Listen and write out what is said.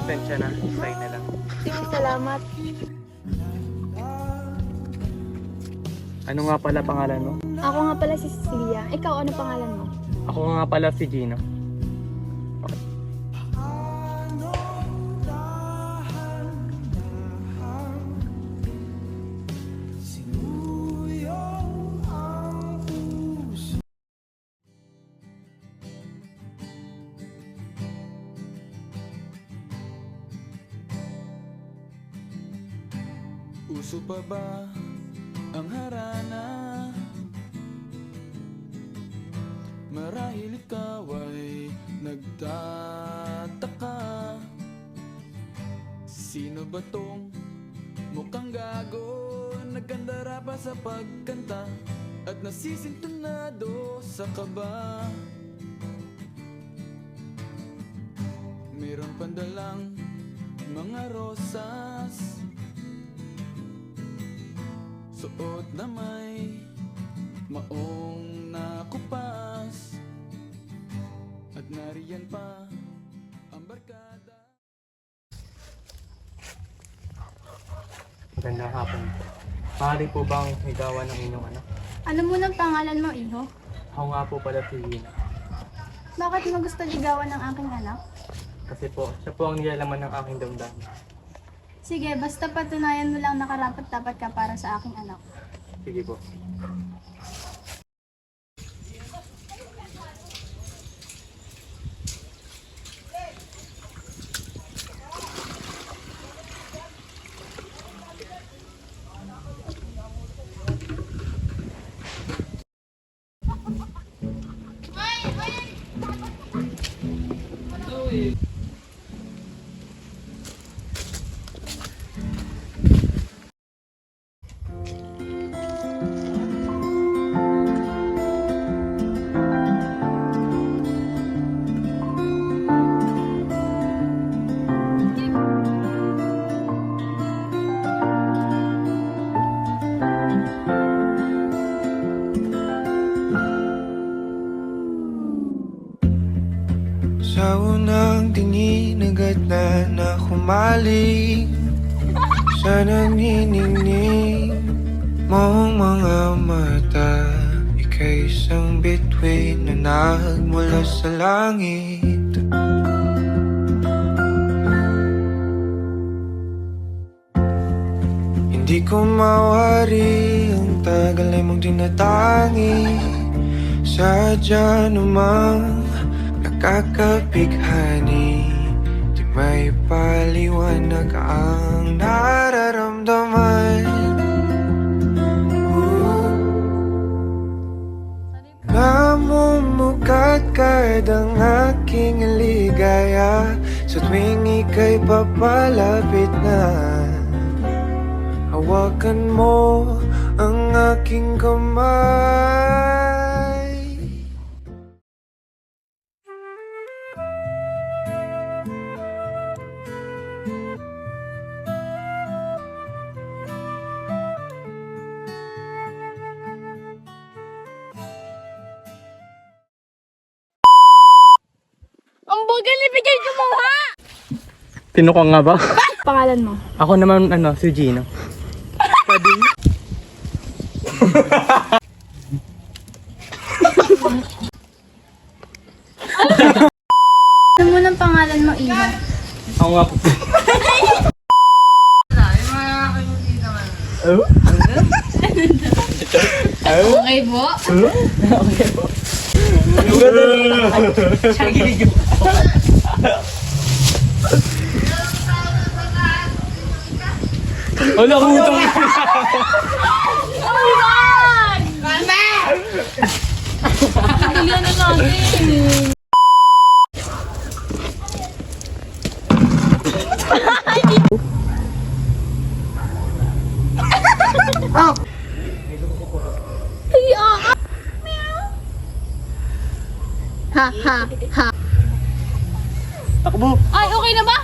pasensya na. Sign na lang. Sige, salamat. Ano nga pala pangalan mo? Ako nga pala si Cecilia. Ikaw, ano pangalan mo? Ako nga pala si Gino. Okay. Uso pa ba ang harana? Marahil ikaw ay nagtataka, sino ba tong mukhang gago? Nagkandara pa sa pagkanta at nasisintunado sa kaba. Meron pandalang mga rosas, suot na may maong nakupas, at nariyan pa ang barkada. Magandang hapon. Maaari po bang higawan ng inyong anak? Ano munang pangalan mo, Iho? Ako nga po pala si Gino. Bakit mo gusto ligawan ng aking anak? Kasi po, siya po ang nilalaman ng aking damdamin. Sige, basta patunayan mo lang na karapat-dapat ka para sa aking anak. Sige po. Sa unang tingin agad na humaling sa naniningning mong mga mata. Ika'y isang bituin na nagmula sa langit. Hindi ko mawari ang tagal ay mong dinatangi. Sadya namang nakakabighani, di may paliwanag ang nararamdaman. Namumukadkad ang aking ligaya sa tuwing ika'y papalapit na. Hawakan mo ang aking kamay. Ang bagal ni Bigay kumuha! Sino ka nga ba? Pangalan mo? Ako naman, si Gino. Pwede. Ano munang pangalan mo, Iho? Ako nga po. Okay po. Okay po. Wala akong utang. Oh my God! Pagkilian na natin. Ha ha ha. Takbo. Ay, okay na ba?